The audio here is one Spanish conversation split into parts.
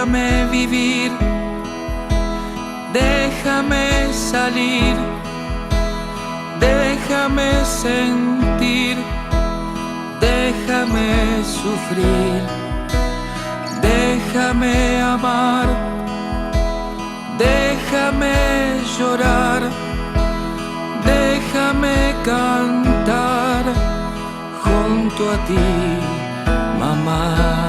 déjame vivir, déjame salir, déjame sentir, déjame sufrir, déjame amar, déjame llorar, déjame cantar junto a ti, mamá.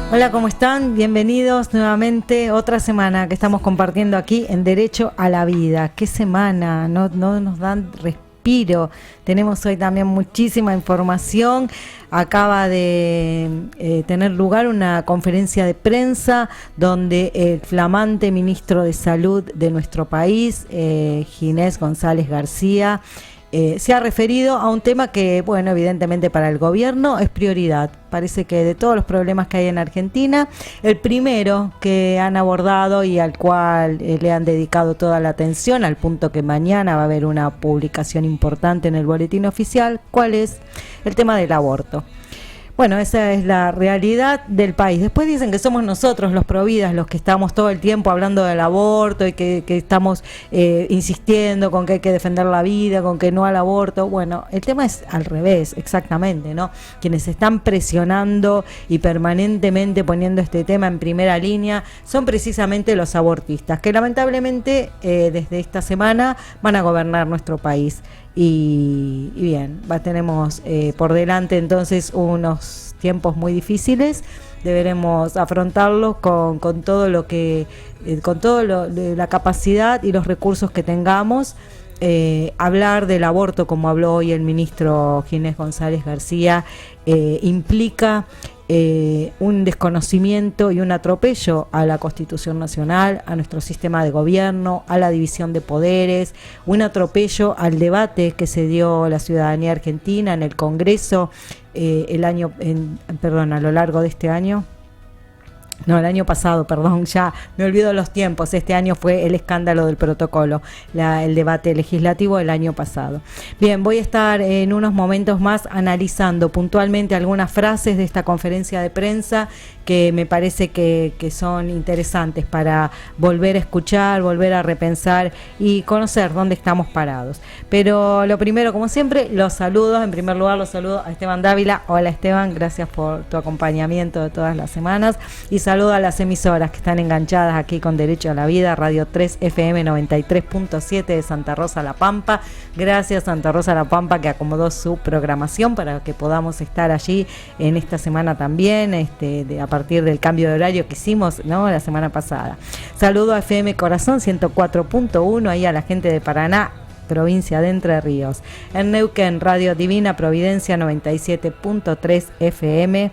Hola, ¿cómo están? Bienvenidos nuevamente, otra semana que estamos compartiendo aquí en Derecho a la Vida. ¿Qué semana? No nos dan respiro. Tenemos hoy también muchísima información. Acaba de tener lugar una conferencia de prensa donde el flamante ministro de Salud de nuestro país, Ginés González García, se ha referido a un tema que, bueno, evidentemente para el gobierno es prioridad. Parece que de todos los problemas que hay en Argentina, el primero que han abordado y al cual le han dedicado toda la atención, al punto que mañana va a haber una publicación importante en el boletín oficial, ¿cuál es? El tema del aborto. Bueno, esa es la realidad del país. Después dicen que somos nosotros, los providas, los que estamos todo el tiempo hablando del aborto y que estamos insistiendo con que hay que defender la vida, con que no al aborto. Bueno, el tema es al revés, exactamente, ¿no? Quienes están presionando y permanentemente poniendo este tema en primera línea son precisamente los abortistas, que lamentablemente desde esta semana van a gobernar nuestro país. Y bien, tenemos por delante entonces unos tiempos muy difíciles. Deberemos afrontarlos con todo lo que, con todo la capacidad y los recursos que tengamos. Hablar del aborto, como habló hoy el ministro Ginés González García, implica un desconocimiento y un atropello a la Constitución Nacional, a nuestro sistema de gobierno, a la división de poderes, un atropello al debate que se dio la ciudadanía argentina en el Congreso a lo largo de este año. No, el año pasado, perdón, ya me olvido los tiempos. Este año fue el escándalo del protocolo, el debate legislativo del año pasado. Bien, voy a estar en unos momentos más analizando puntualmente algunas frases de esta conferencia de prensa que me parece que son interesantes para volver a escuchar, volver a repensar y conocer dónde estamos parados. Pero lo primero, como siempre, los saludos. En primer lugar, los saludo a Esteban Dávila. Hola, Esteban, gracias por tu acompañamiento de todas las semanas. Y saludo a las emisoras que están enganchadas aquí con Derecho a la Vida, Radio 3 FM 93.7 de Santa Rosa La Pampa. Gracias, Santa Rosa La Pampa, que acomodó su programación para que podamos estar allí en esta semana también, a partir del cambio de horario que hicimos, ¿no?, la semana pasada. Saludo a FM Corazón 104.1, ahí a la gente de Paraná, provincia de Entre Ríos. En Neuquén, Radio Divina Providencia 97.3 FM.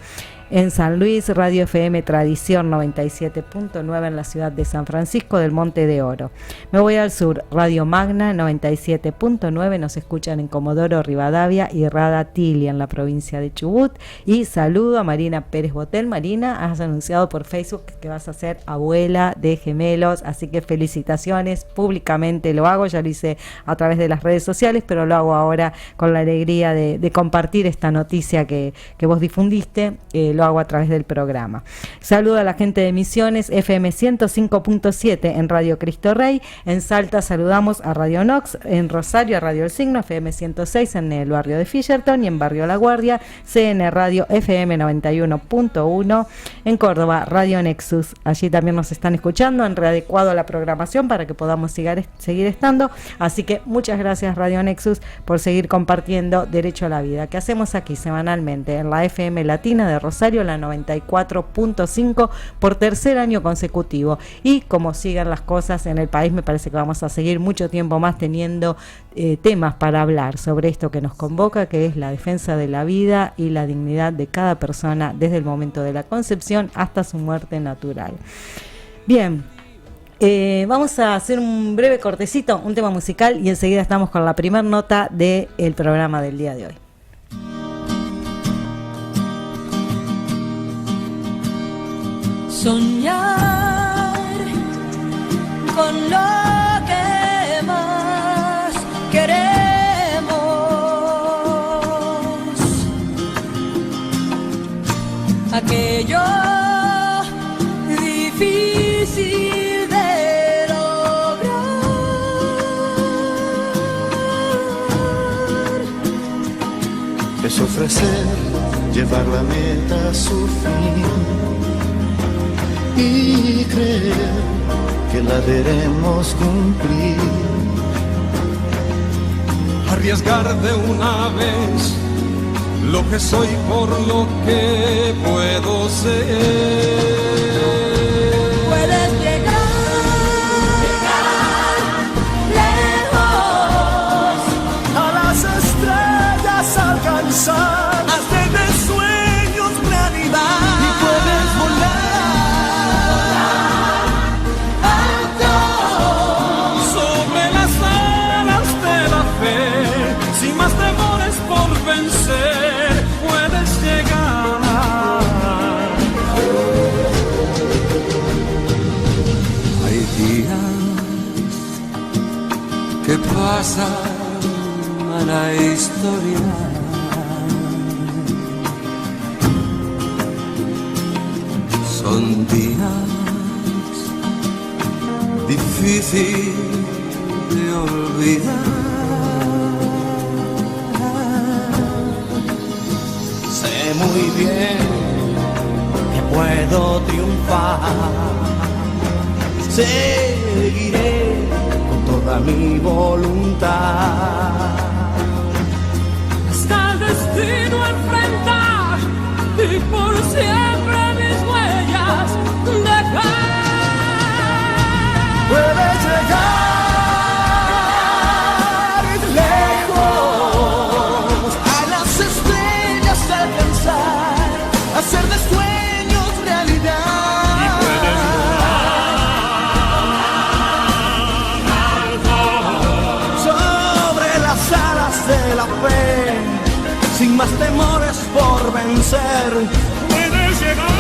En San Luis, Radio FM Tradición 97.9 en la ciudad de San Francisco del Monte de Oro. Me voy al sur, Radio Magna 97.9, nos escuchan en Comodoro Rivadavia y Radatili en la provincia de Chubut. Y saludo a Marina Pérez Botel. Marina, has anunciado por Facebook que vas a ser abuela de gemelos, así que felicitaciones, públicamente lo hago, ya lo hice a través de las redes sociales, pero lo hago ahora con la alegría de compartir esta noticia que vos difundiste. Lo hago a través del programa. Saludo a la gente de Misiones, FM 105.7 en Radio Cristo Rey. En Salta saludamos a Radio Nox, en Rosario a Radio El Signo, FM 106 en el barrio de Fisherton y en Barrio La Guardia, CN Radio FM 91.1. En Córdoba, Radio Nexus. Allí también nos están escuchando, han readecuado la programación para que podamos seguir estando. Así que muchas gracias, Radio Nexus, por seguir compartiendo Derecho a la Vida, que hacemos aquí semanalmente en la FM Latina de Rosario, la 94.5 por tercer año consecutivo. Y como sigan las cosas en el país, me parece que vamos a seguir mucho tiempo más teniendo temas para hablar sobre esto que nos convoca, que es la defensa de la vida y la dignidad de cada persona desde el momento de la concepción hasta su muerte natural. Bien, vamos a hacer un breve cortecito, un tema musical, y enseguida estamos con la primera nota del programa del día de hoy. Soñar con lo que más queremos, aquello ofrecer llevar la meta a su fin y creer que la veremos cumplir. Arriesgar de una vez lo que soy por lo que puedo ser. Puedes llegar lejos, A las estrellas alcanzar, Hacer de sueños realidad. y puedes volar alto, Sobre las alas de la fe, sin más temores por vencer, puedes llegar. Hay días que pasan a la historia. Son días difíciles de olvidar. Sé muy bien que puedo triunfar. Seguiré con toda mi voluntad. Hasta el destino enfrentar y por siempre mis huellas dejar. Puedes llegar lejos, a las estrellas alcanzar, hacer de sueños realidad. Y puedes Sobre las alas de la fe, sin más temores por vencer. puedes llegar.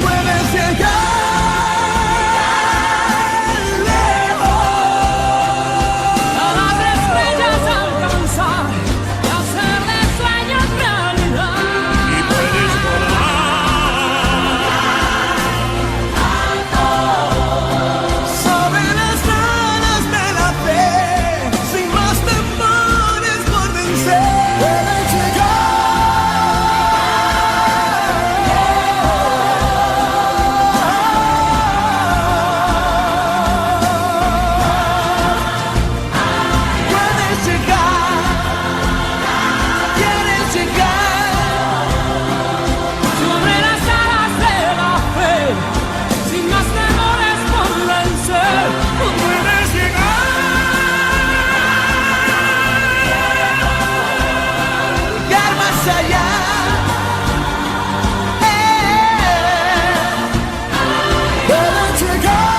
Puedes llegar lejos, A las estrellas alcanzar y hacer de sueños realidad. Y puedes sobre las alas de la fe, sin más temores por vencer. Puedes quieres llegar, sobre las alas de la fe, sin más temores por vencer. Puedes llegar más allá. Puedes llegar.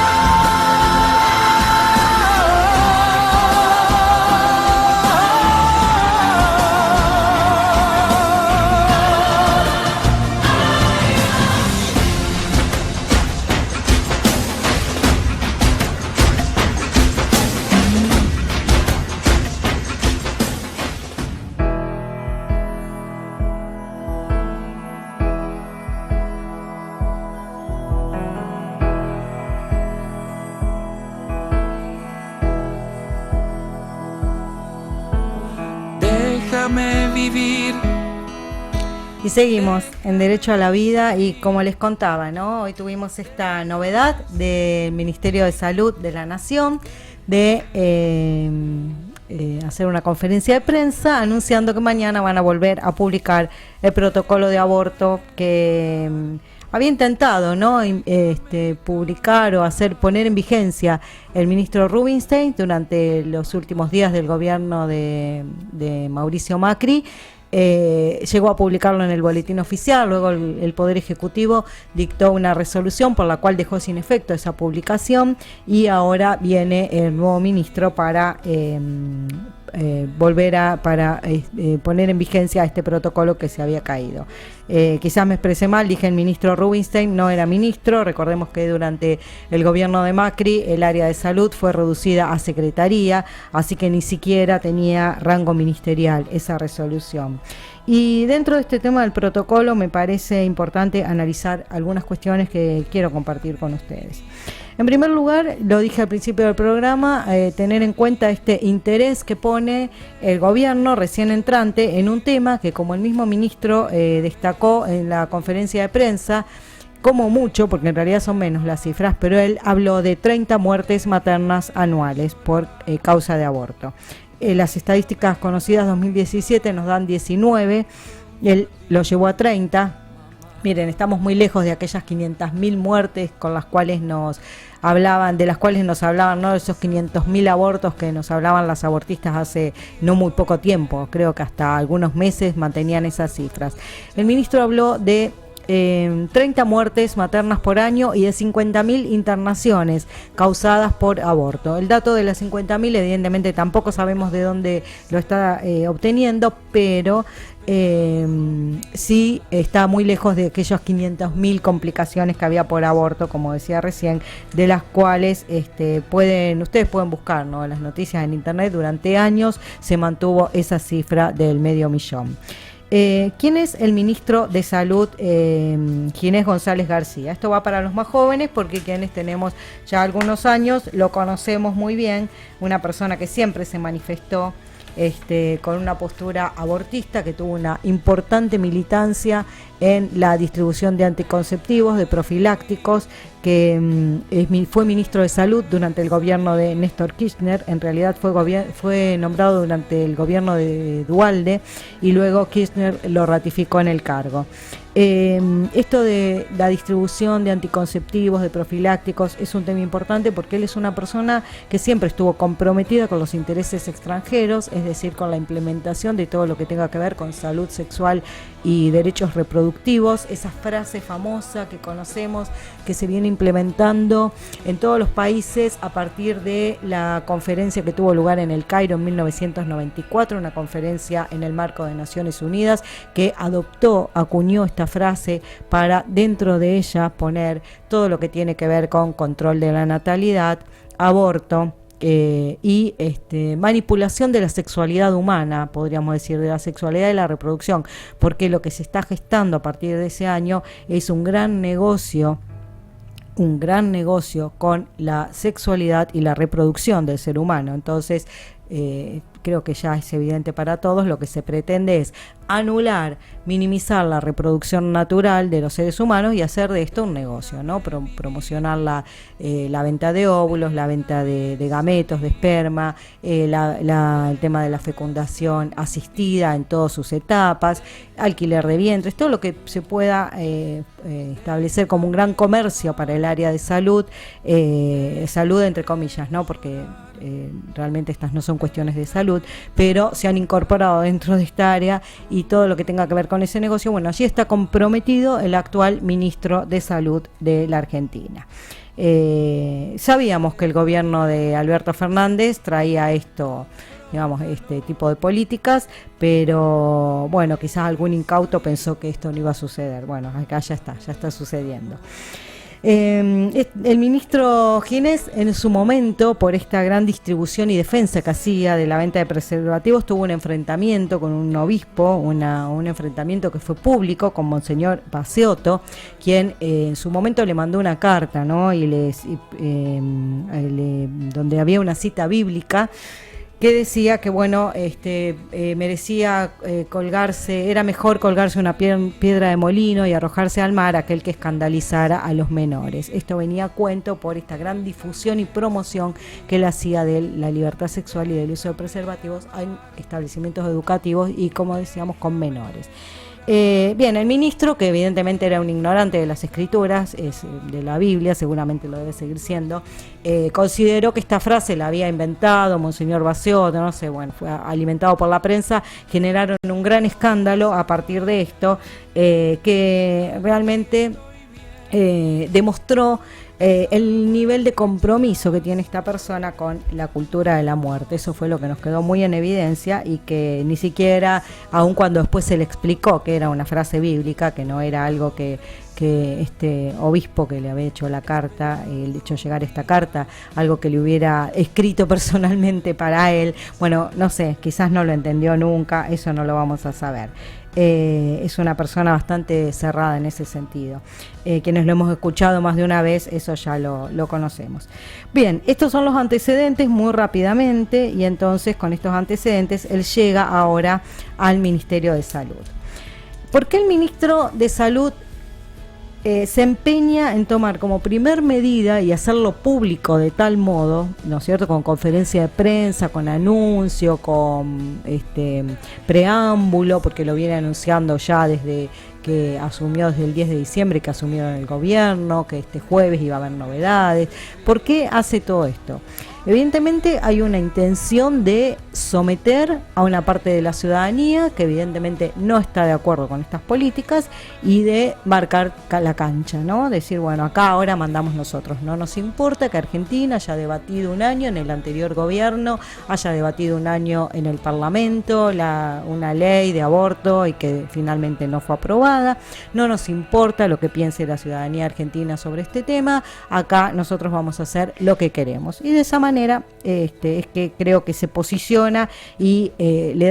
déjame vivir. Y seguimos en Derecho a la Vida y como les contaba, ¿no? Hoy tuvimos esta novedad del Ministerio de Salud de la Nación de hacer una conferencia de prensa anunciando que mañana van a volver a publicar el protocolo de aborto que había intentado, ¿no? Publicar o poner en vigencia el ministro Rubinstein durante los últimos días del gobierno de Mauricio Macri. Llegó a publicarlo en el boletín oficial, luego el Poder Ejecutivo dictó una resolución por la cual dejó sin efecto esa publicación y ahora viene el nuevo ministro para volver para poner en vigencia este protocolo que se había caído. Quizás me expresé mal, dije el ministro Rubinstein, no era ministro. Recordemos que durante el gobierno de Macri el área de salud fue reducida a secretaría, así que ni siquiera tenía rango ministerial esa resolución. Y dentro de este tema del protocolo me parece importante analizar algunas cuestiones que quiero compartir con ustedes. En primer lugar, lo dije al principio del programa, tener en cuenta este interés que pone el gobierno recién entrante en un tema que, como el mismo ministro destacó en la conferencia de prensa, como mucho, porque en realidad son menos las cifras, pero él habló de 30 muertes maternas anuales por causa de aborto. Las estadísticas conocidas 2017 nos dan 19, él lo llevó a 30. Miren, estamos muy lejos de aquellas 500.000 muertes con las cuales nos hablaban, ¿no? De esos 500.000 abortos que nos hablaban las abortistas hace no muy poco tiempo, creo que hasta algunos meses mantenían esas cifras. El ministro habló de 30 muertes maternas por año y de 50.000 internaciones causadas por aborto. El dato de las 50.000 evidentemente tampoco sabemos de dónde lo está obteniendo, pero sí está muy lejos de aquellas 500.000 complicaciones que había por aborto, como decía recién, de las cuales ustedes pueden buscar, ¿no?, las noticias en internet. Durante años se mantuvo esa cifra del 500.000. ¿Quién es el ministro de Salud? Ginés González García. Esto va para los más jóvenes, porque quienes tenemos ya algunos años lo conocemos muy bien. Una persona que siempre se manifestó con una postura abortista, que tuvo una importante militancia en la distribución de anticonceptivos, de profilácticos, que fue ministro de Salud durante el gobierno de Néstor Kirchner. En realidad fue nombrado durante el gobierno de Duhalde y luego Kirchner lo ratificó en el cargo. Esto de la distribución de anticonceptivos, de profilácticos, es un tema importante porque él es una persona que siempre estuvo comprometida con los intereses extranjeros, es decir, con la implementación de todo lo que tenga que ver con salud sexual y derechos reproductivos. Esa frase famosa que conocemos, que se viene implementando en todos los países a partir de la conferencia que tuvo lugar en El Cairo en 1994, una conferencia en el marco de Naciones Unidas que acuñó esta frase para dentro de ella poner todo lo que tiene que ver con control de la natalidad, aborto, y manipulación de la sexualidad humana, podríamos decir, de la sexualidad y la reproducción, porque lo que se está gestando a partir de ese año es un gran negocio con la sexualidad y la reproducción del ser humano. Entonces, creo que ya es evidente para todos, lo que se pretende es anular, minimizar la reproducción natural de los seres humanos y hacer de esto un negocio, ¿no? Promocionar la venta de óvulos, la venta de gametos, de esperma, el tema de la fecundación asistida en todas sus etapas, alquiler de vientres, todo lo que se pueda establecer como un gran comercio para el área de salud, salud entre comillas, ¿no? Porque realmente estas no son cuestiones de salud, pero se han incorporado dentro de esta área y todo lo que tenga que ver con ese negocio. Bueno, allí está comprometido el actual ministro de Salud de la Argentina. Sabíamos que el gobierno de Alberto Fernández traía este tipo de políticas, pero bueno, quizás algún incauto pensó que esto no iba a suceder. Bueno, acá ya está sucediendo. El ministro Ginés, en su momento, por esta gran distribución y defensa que hacía de la venta de preservativos, tuvo un enfrentamiento con un obispo, un enfrentamiento que fue público con Monseñor Baseotto, quien en su momento le mandó una carta, ¿no? Donde había una cita bíblica que decía que merecía colgarse, era mejor colgarse una piedra de molino y arrojarse al mar aquel que escandalizara a los menores. Esto venía a cuento por esta gran difusión y promoción que él hacía de la libertad sexual y del uso de preservativos en establecimientos educativos y, como decíamos, con menores. Bien, el ministro, que evidentemente era un ignorante de las escrituras, de la Biblia, seguramente lo debe seguir siendo, consideró que esta frase la había inventado Monseñor Baseotto, no sé, bueno, fue alimentado por la prensa, generaron un gran escándalo a partir de esto, que realmente demostró el nivel de compromiso que tiene esta persona con la cultura de la muerte. Eso fue lo que nos quedó muy en evidencia, y que ni siquiera, aun cuando después se le explicó que era una frase bíblica, que no era algo que este obispo que le había hecho la carta, le hecho llegar esta carta, algo que le hubiera escrito personalmente para él, bueno, no sé, quizás no lo entendió nunca, eso no lo vamos a saber. Es una persona bastante cerrada en ese sentido. Quienes lo hemos escuchado más de una vez, eso ya lo conocemos. Bien, estos son los antecedentes muy rápidamente, y entonces con estos antecedentes él llega ahora al Ministerio de Salud. ¿Por qué el ministro de Salud se empeña en tomar como primer medida y hacerlo público de tal modo, ¿no es cierto?, con conferencia de prensa, con anuncio, con preámbulo, porque lo viene anunciando ya desde que asumió, desde el 10 de diciembre que asumió en el gobierno, que este jueves iba a haber novedades? ¿Por qué hace todo esto? Evidentemente hay una intención de someter a una parte de la ciudadanía que evidentemente no está de acuerdo con estas políticas, y de marcar la cancha, ¿no? Decir, bueno, acá ahora mandamos nosotros, no nos importa que Argentina haya debatido un año en el anterior gobierno, haya debatido un año en el Parlamento una ley de aborto y que finalmente no fue aprobada, no nos importa lo que piense la ciudadanía argentina sobre este tema, acá nosotros vamos a hacer lo que queremos. Y de esa manera es que creo que se posiciona y le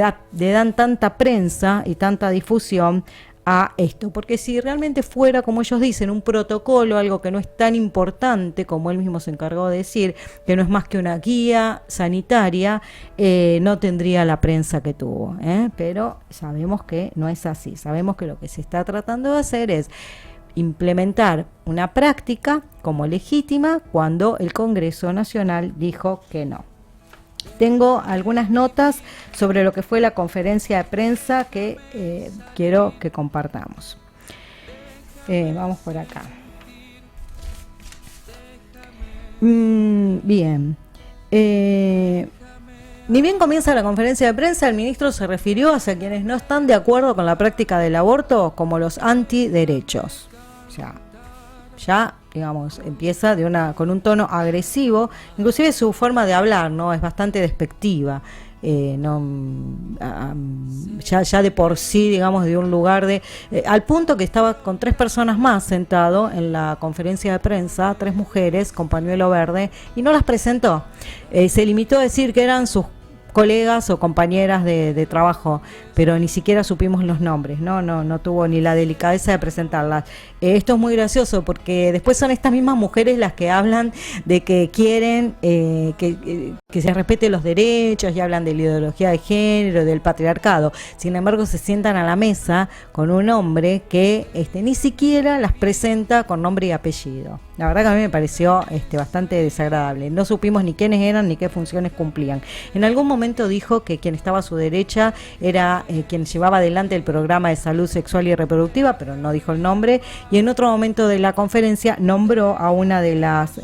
dan tanta prensa y tanta difusión a esto, porque si realmente fuera, como ellos dicen, un protocolo, algo que no es tan importante, como él mismo se encargó de decir, que no es más que una guía sanitaria, no tendría la prensa que tuvo, pero sabemos que no es así. Sabemos que lo que se está tratando de hacer es implementar una práctica como legítima cuando el Congreso Nacional dijo que no. Tengo algunas notas sobre lo que fue la conferencia de prensa que quiero que compartamos. Vamos por acá. Bien. Ni bien comienza la conferencia de prensa, el ministro se refirió hacia quienes no están de acuerdo con la práctica del aborto como los antiderechos. O sea, ya, digamos, empieza con un tono agresivo, inclusive su forma de hablar, ¿no?, es bastante despectiva. Ya de por sí, digamos, de un lugar al punto que estaba con 3 personas más sentado en la conferencia de prensa, 3 mujeres con pañuelo verde, y no las presentó. Se limitó a decir que eran sus colegas o compañeras de trabajo, pero ni siquiera supimos los nombres, no tuvo ni la delicadeza de presentarlas. Esto es muy gracioso porque después son estas mismas mujeres las que hablan de que quieren que se respeten los derechos, y hablan de la ideología de género, del patriarcado. Sin embargo, se sientan a la mesa con un hombre que ni siquiera las presenta con nombre y apellido. La verdad que a mí me pareció bastante desagradable. No supimos ni quiénes eran ni qué funciones cumplían. En algún momento dijo que quien estaba a su derecha era quien llevaba adelante el programa de salud sexual y reproductiva, pero no dijo el nombre. Y en otro momento de la conferencia nombró a una de las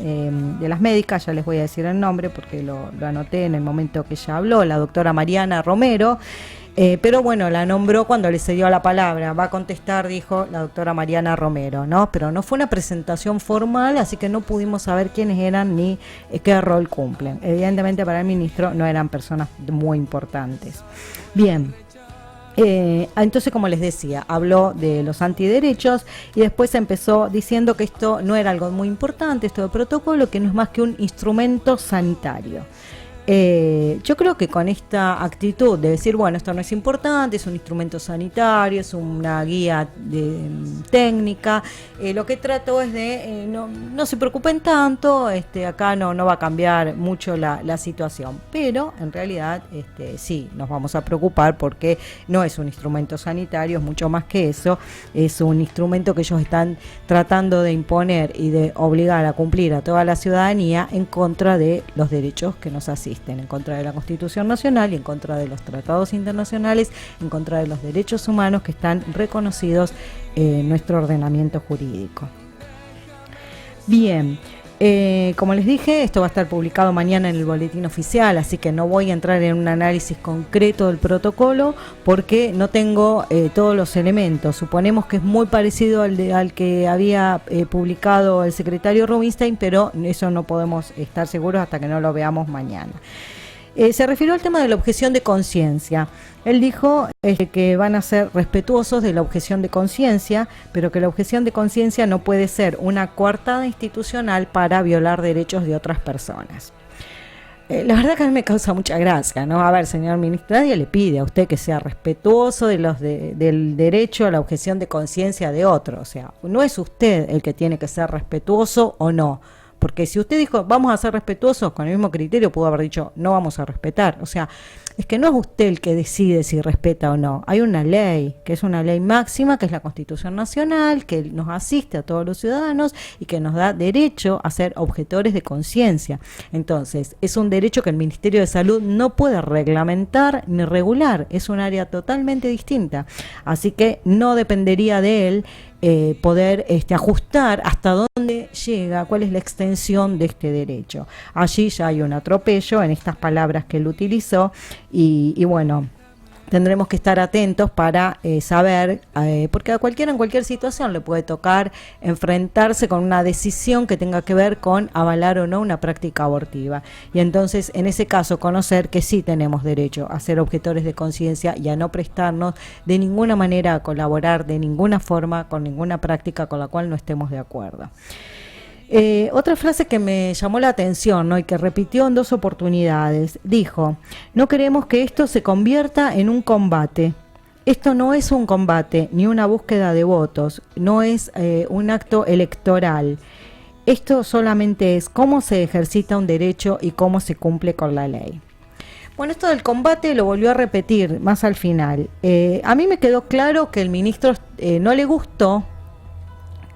médicas, ya les voy a decir el nombre porque lo anoté en el momento que ella habló, la doctora Mariana Romero. Pero bueno, la nombró cuando le cedió la palabra. Va a contestar, dijo la doctora Mariana Romero, ¿no? Pero no fue una presentación formal, así que no pudimos saber quiénes eran ni qué rol cumplen. Evidentemente para el ministro no eran personas muy importantes. Bien. Entonces, como les decía, habló de los antiderechos y después empezó diciendo que esto no era algo muy importante, esto de protocolo, que no es más que un instrumento sanitario. Yo creo que con esta actitud de decir, bueno, esto no es importante, es un instrumento sanitario, es una guía técnica, lo que trato es de no se preocupen tanto, acá no va a cambiar mucho la situación, pero en realidad sí nos vamos a preocupar porque no es un instrumento sanitario, es mucho más que eso, es un instrumento que ellos están tratando de imponer y de obligar a cumplir a toda la ciudadanía en contra de los derechos que nos asisten, en contra de la Constitución Nacional y en contra de los tratados internacionales, en contra de los derechos humanos que están reconocidos en nuestro ordenamiento jurídico. Bien, Como les dije, esto va a estar publicado mañana en el boletín oficial, así que no voy a entrar en un análisis concreto del protocolo porque no tengo todos los elementos. Suponemos que es muy parecido al que había publicado el secretario Rubinstein, pero eso no podemos estar seguros hasta que no lo veamos mañana. Se refirió al tema de la objeción de conciencia. Él dijo que van a ser respetuosos de la objeción de conciencia, pero que la objeción de conciencia no puede ser una coartada institucional para violar derechos de otras personas. La verdad que a mí me causa mucha gracia, ¿no? A ver, señor ministro, nadie le pide a usted que sea respetuoso del derecho a la objeción de conciencia de otro. O sea, no es usted el que tiene que ser respetuoso o no. Porque si usted dijo, vamos a ser respetuosos, con el mismo criterio pudo haber dicho, no vamos a respetar. O sea, es que no es usted el que decide si respeta o no. Hay una ley, que es una ley máxima, que es la Constitución Nacional, que nos asiste a todos los ciudadanos y que nos da derecho a ser objetores de conciencia. Entonces, es un derecho que el Ministerio de Salud no puede reglamentar ni regular. Es un área totalmente distinta. Así que no dependería de él poder ajustar hasta dónde llega, cuál es la extensión de este derecho. Allí ya hay un atropello en estas palabras que él utilizó y bueno, tendremos que estar atentos para saber, porque a cualquiera en cualquier situación le puede tocar enfrentarse con una decisión que tenga que ver con avalar o no una práctica abortiva. Y entonces, en ese caso, conocer que sí tenemos derecho a ser objetores de conciencia y a no prestarnos de ninguna manera a colaborar de ninguna forma con ninguna práctica con la cual no estemos de acuerdo. Otra frase que me llamó la atención, ¿no? Y que repitió en 2 oportunidades, dijo: no queremos que esto se convierta en un combate. Esto no es un combate ni una búsqueda de votos, no es un acto electoral. Esto solamente es cómo se ejercita un derecho y cómo se cumple con la ley. Bueno, esto del combate lo volvió a repetir más al final. A mí me quedó claro que el ministro no le gustó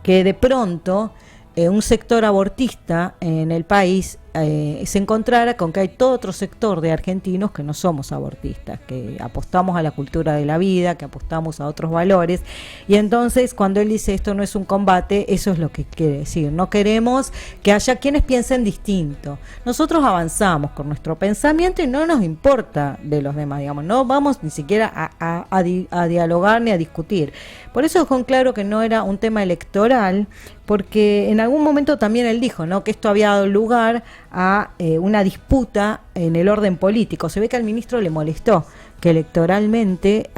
que de pronto un sector abortista en el país se encontrara con que hay todo otro sector de argentinos que no somos abortistas, que apostamos a la cultura de la vida, que apostamos a otros valores, y entonces cuando él dice esto no es un combate, eso es lo que quiere decir. No queremos que haya quienes piensen distinto. Nosotros avanzamos con nuestro pensamiento y no nos importa de los demás, digamos, no vamos ni siquiera a dialogar ni a discutir. Por eso dejó en claro que no era un tema electoral, porque en algún momento también él dijo, ¿no?, que esto había dado lugar a una disputa en el orden político. Se ve que al ministro le molestó que electoralmente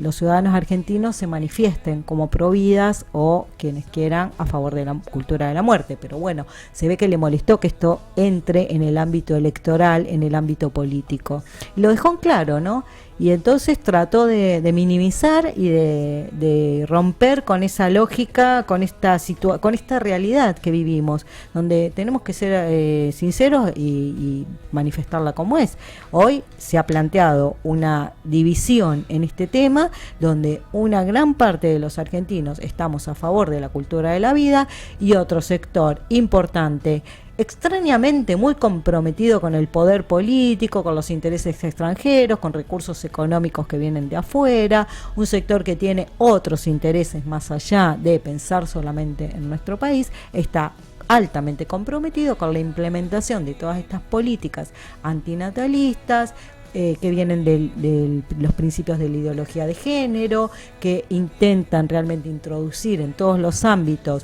los ciudadanos argentinos se manifiesten como providas o quienes quieran a favor de la cultura de la muerte. Pero bueno, se ve que le molestó que esto entre en el ámbito electoral, en el ámbito político. Y lo dejó en claro, ¿no? Y entonces trató de minimizar y de romper con esa lógica, con esta realidad que vivimos, donde tenemos que ser sinceros y manifestarla como es. Hoy se ha planteado una división en este tema, donde una gran parte de los argentinos estamos a favor de la cultura de la vida y otro sector importante, extrañamente muy comprometido con el poder político, con los intereses extranjeros, con recursos económicos que vienen de afuera, un sector que tiene otros intereses más allá de pensar solamente en nuestro país, está altamente comprometido con la implementación de todas estas políticas antinatalistas, que vienen de los principios de la ideología de género, que intentan realmente introducir en todos los ámbitos,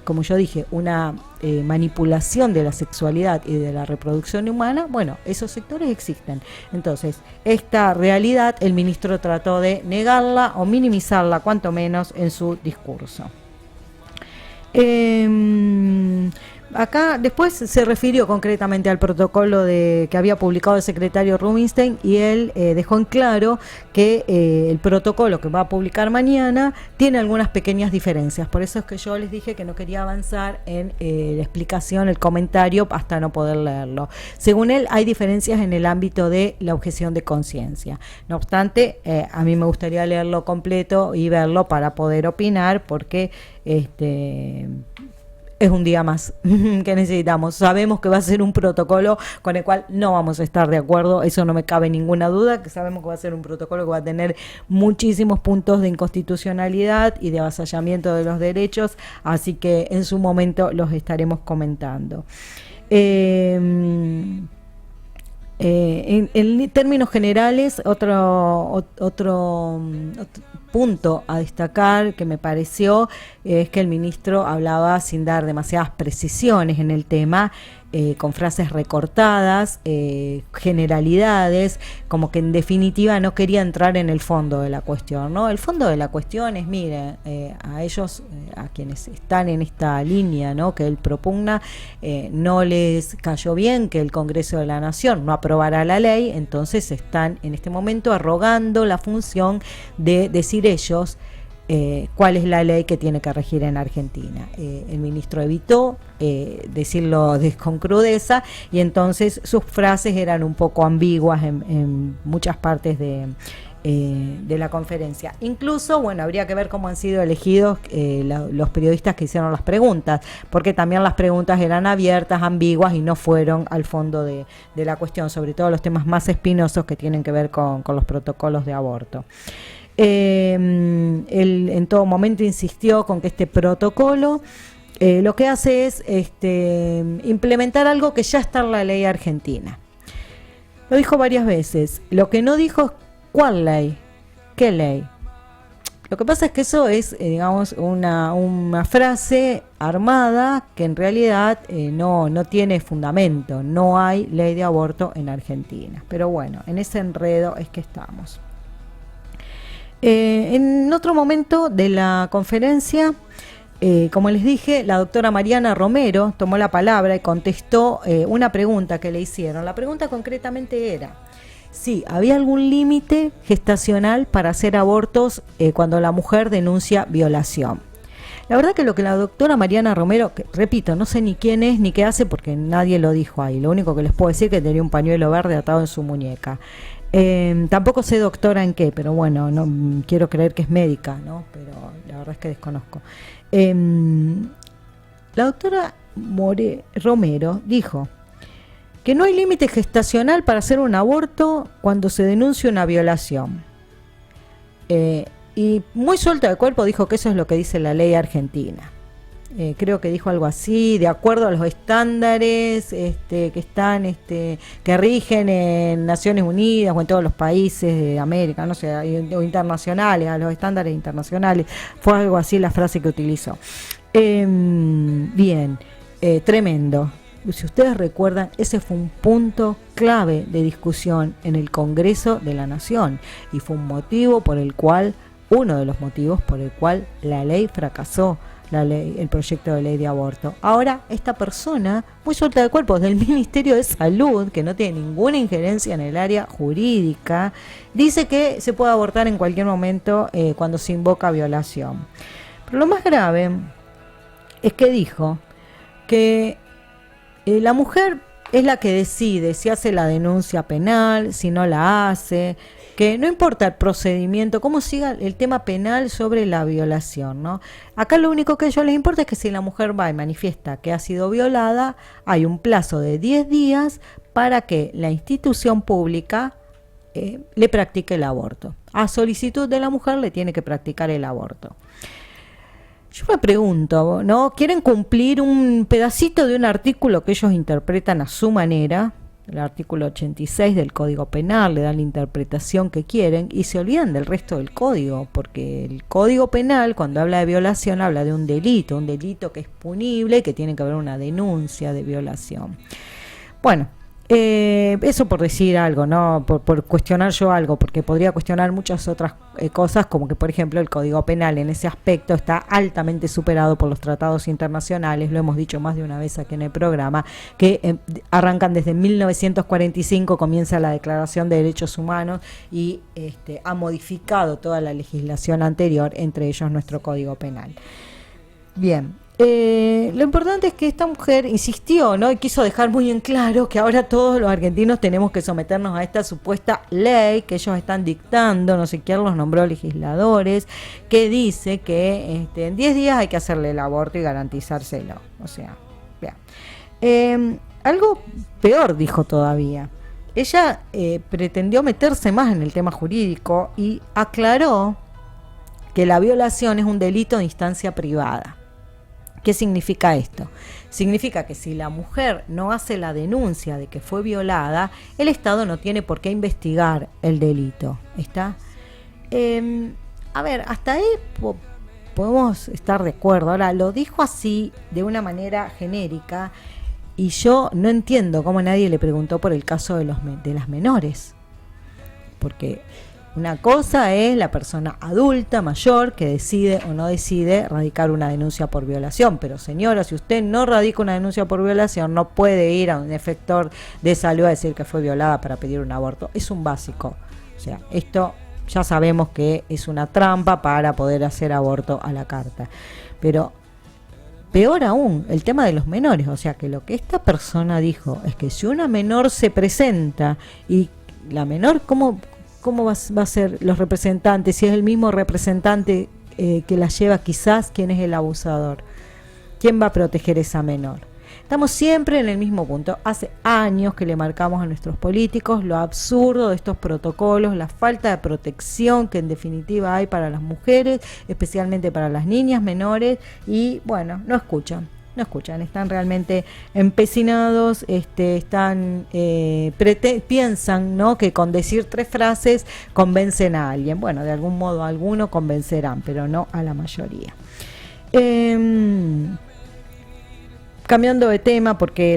como yo dije, una manipulación de la sexualidad y de la reproducción humana. Bueno, esos sectores existen. Entonces, esta realidad el ministro trató de negarla o minimizarla, cuanto menos en su discurso. Acá después se refirió concretamente al protocolo que había publicado el secretario Rubinstein, y él dejó en claro que el protocolo que va a publicar mañana tiene algunas pequeñas diferencias. Por eso es que yo les dije que no quería avanzar en la explicación, el comentario, hasta no poder leerlo. Según él, hay diferencias en el ámbito de la objeción de conciencia. No obstante, a mí me gustaría leerlo completo y verlo para poder opinar, porque es un día más que necesitamos. Sabemos que va a ser un protocolo con el cual no vamos a estar de acuerdo, eso no me cabe ninguna duda, que sabemos que va a ser un protocolo que va a tener muchísimos puntos de inconstitucionalidad y de avasallamiento de los derechos, así que en su momento los estaremos comentando. En términos generales, otro punto a destacar que me pareció es que el ministro hablaba sin dar demasiadas precisiones en el tema, con frases recortadas, generalidades, como que en definitiva no quería entrar en el fondo de la cuestión, ¿no? El fondo de la cuestión es, mire, a ellos, a quienes están en esta línea, ¿no?, que él propugna, no les cayó bien que el Congreso de la Nación no aprobara la ley, entonces están en este momento arrogando la función de decir ellos cuál es la ley que tiene que regir en Argentina. El ministro evitó decirlo con crudeza, y entonces sus frases eran un poco ambiguas en muchas partes de la conferencia. Incluso, bueno, habría que ver cómo han sido elegidos los periodistas que hicieron las preguntas, porque también las preguntas eran abiertas, ambiguas, y no fueron al fondo de la cuestión, sobre todo los temas más espinosos que tienen que ver con los protocolos de aborto. Él en todo momento insistió con que este protocolo lo que hace es implementar algo que ya está en la ley argentina. Lo dijo varias veces. Lo que no dijo es cuál ley, qué ley. Lo que pasa es que eso es, digamos, una frase armada que en realidad no tiene fundamento. No hay ley de aborto en Argentina. Pero bueno, en ese enredo es que estamos. En otro momento de la conferencia, como les dije, la doctora Mariana Romero tomó la palabra y contestó una pregunta que le hicieron. La pregunta concretamente era si había algún límite gestacional para hacer abortos cuando la mujer denuncia violación. La verdad que lo que la doctora Mariana Romero, que, repito, no sé ni quién es ni qué hace porque nadie lo dijo ahí, lo único que les puedo decir es que tenía un pañuelo verde atado en su muñeca. Tampoco sé doctora en qué, pero bueno, no quiero creer que es médica, ¿no? Pero la verdad es que desconozco. La doctora Romero dijo que no hay límite gestacional para hacer un aborto cuando se denuncia una violación. Y muy suelta de cuerpo dijo que eso es lo que dice la ley argentina. Creo que dijo algo así, de acuerdo a los estándares que están, que rigen en Naciones Unidas o en todos los países de América, no sé, o internacionales, a los estándares internacionales. Fue algo así la frase que utilizó. Bien, tremendo. Si ustedes recuerdan, ese fue un punto clave de discusión en el Congreso de la Nación y fue uno de los motivos por el cual la ley fracasó. El proyecto de ley de aborto. Ahora, esta persona, muy suelta de cuerpo, del Ministerio de Salud, que no tiene ninguna injerencia en el área jurídica, dice que se puede abortar en cualquier momento cuando se invoca violación. Pero lo más grave es que dijo que la mujer es la que decide si hace la denuncia penal, si no la hace, que no importa el procedimiento, cómo siga el tema penal sobre la violación, ¿no? Acá lo único que a ellos les importa es que si la mujer va y manifiesta que ha sido violada, hay un plazo de 10 días para que la institución pública le practique el aborto. A solicitud de la mujer le tiene que practicar el aborto. Yo me pregunto, ¿no? ¿Quieren cumplir un pedacito de un artículo que ellos interpretan a su manera? El artículo 86 del Código Penal, le dan la interpretación que quieren y se olvidan del resto del código, porque el Código Penal, cuando habla de violación, habla de un delito que es punible y que tiene que haber una denuncia de violación. Bueno, eso por decir algo, ¿no? Por cuestionar yo algo, porque podría cuestionar muchas otras cosas, como que por ejemplo el Código Penal en ese aspecto está altamente superado por los tratados internacionales, lo hemos dicho más de una vez aquí en el programa, que arrancan desde 1945, comienza la Declaración de Derechos Humanos y ha modificado toda la legislación anterior, entre ellos nuestro Código Penal. Bien, Lo importante es que esta mujer insistió, ¿no? Y quiso dejar muy en claro que ahora todos los argentinos tenemos que someternos a esta supuesta ley que ellos están dictando, no sé quién los nombró legisladores, que dice que en 10 días hay que hacerle el aborto y garantizárselo. O sea, vean. Algo peor dijo todavía. Ella pretendió meterse más en el tema jurídico y aclaró que la violación es un delito de instancia privada. ¿Qué significa esto? Significa que si la mujer no hace la denuncia de que fue violada, el Estado no tiene por qué investigar el delito. ¿Está? A ver, hasta ahí podemos estar de acuerdo. Ahora, lo dijo así, de una manera genérica, y yo no entiendo cómo nadie le preguntó por el caso de las menores. Porque una cosa es la persona adulta, mayor, que decide o no decide radicar una denuncia por violación. Pero señora, si usted no radica una denuncia por violación, no puede ir a un efector de salud a decir que fue violada para pedir un aborto. Es un básico. O sea, esto ya sabemos que es una trampa para poder hacer aborto a la carta. Pero peor aún, el tema de los menores. O sea, que lo que esta persona dijo es que si una menor se presenta y la menor, ¿cómo va a ser los representantes? Si es el mismo representante que la lleva, quizás, ¿quién es el abusador? ¿Quién va a proteger a esa menor? Estamos siempre en el mismo punto. Hace años que le marcamos a nuestros políticos lo absurdo de estos protocolos, la falta de protección que en definitiva hay para las mujeres, especialmente para las niñas menores, y bueno, no escuchan, están realmente empecinados, piensan, ¿no?, que con decir 3 frases convencen a alguien. Bueno, de algún modo a alguno convencerán, pero no a la mayoría. Cambiando de tema, porque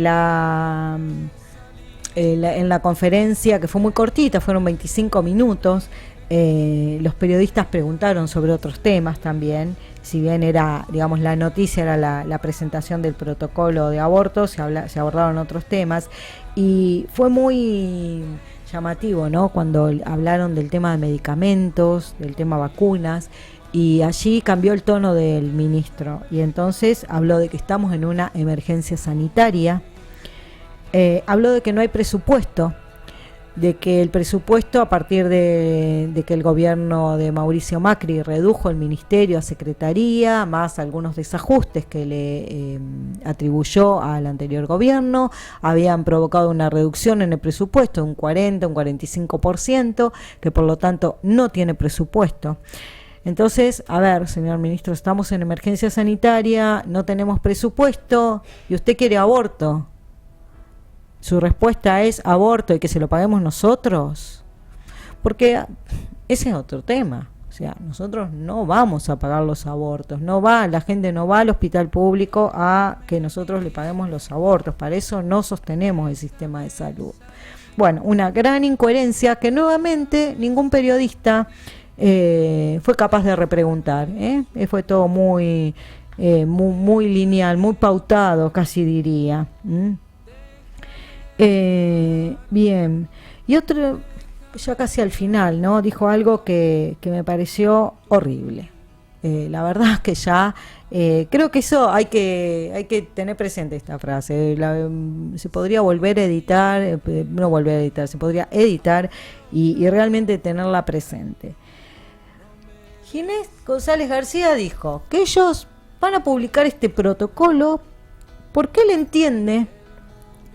en la conferencia, que fue muy cortita, fueron 25 minutos, los periodistas preguntaron sobre otros temas también. Si bien era, digamos, la noticia era la presentación del protocolo de aborto, se abordaron otros temas, y fue muy llamativo, ¿no?, cuando hablaron del tema de medicamentos, del tema vacunas, y allí cambió el tono del ministro, y entonces habló de que estamos en una emergencia sanitaria, habló de que no hay presupuesto, de que el presupuesto, a partir de que el gobierno de Mauricio Macri redujo el ministerio a secretaría, más algunos desajustes que le atribuyó al anterior gobierno, habían provocado una reducción en el presupuesto de un 40, un 45%, que por lo tanto no tiene presupuesto. Entonces, a ver, señor ministro, estamos en emergencia sanitaria, no tenemos presupuesto, y usted quiere aborto. Su respuesta es aborto y que se lo paguemos nosotros, porque ese es otro tema. O sea, nosotros no vamos a pagar los abortos, la gente no va al hospital público a que nosotros le paguemos los abortos, para eso no sostenemos el sistema de salud. Bueno, una gran incoherencia que nuevamente ningún periodista fue capaz de repreguntar, fue todo muy lineal, muy pautado, casi diría. Bien, y otro, ya casi al final, ¿no?, dijo algo que me pareció horrible. La verdad es que ya creo que eso hay que tener presente, esta frase. Se podría volver a editar, se podría editar y realmente tenerla presente. Ginés González García dijo que ellos van a publicar este protocolo porque él entiende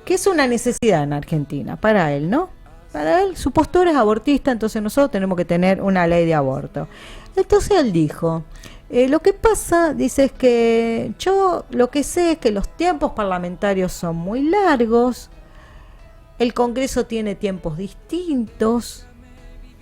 que es una necesidad en Argentina, para él, ¿no? Para él, su postura es abortista, entonces nosotros tenemos que tener una ley de aborto. Entonces él dijo, lo que pasa, dice, es que yo lo que sé es que los tiempos parlamentarios son muy largos, el Congreso tiene tiempos distintos.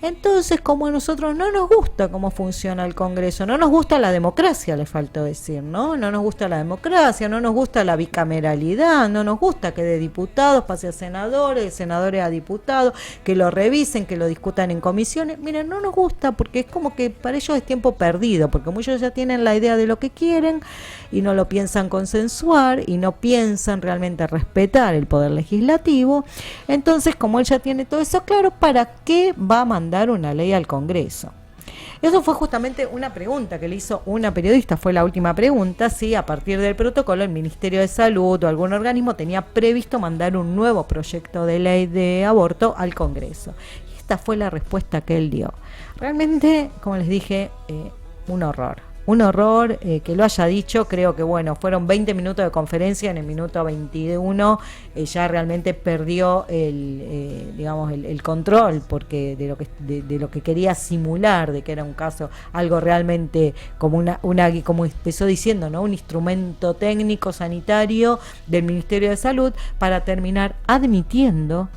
Entonces, como a nosotros no nos gusta cómo funciona el Congreso, no nos gusta la democracia, le faltó decir, ¿no? No nos gusta la democracia, no nos gusta la bicameralidad, no nos gusta que de diputados pase a senadores, de senadores a diputados, que lo revisen, que lo discutan en comisiones. Miren, no nos gusta porque es como que para ellos es tiempo perdido, porque muchos ya tienen la idea de lo que quieren y no lo piensan consensuar y no piensan realmente respetar el poder legislativo. Entonces, como él ya tiene todo eso claro, ¿para qué va a mandar una ley al Congreso? Eso fue justamente una pregunta que le hizo una periodista, fue la última pregunta, si a partir del protocolo el Ministerio de Salud o algún organismo tenía previsto mandar un nuevo proyecto de ley de aborto al Congreso. Y esta fue la respuesta que él dio. Realmente, como les dije, un horror. Un horror que lo haya dicho. Creo que bueno, fueron 20 minutos de conferencia, en el minuto 21 ya realmente perdió el control, porque de lo que quería simular, de que era un caso, algo realmente como como empezó diciendo, ¿no? Un instrumento técnico sanitario del Ministerio de Salud, para terminar admitiendo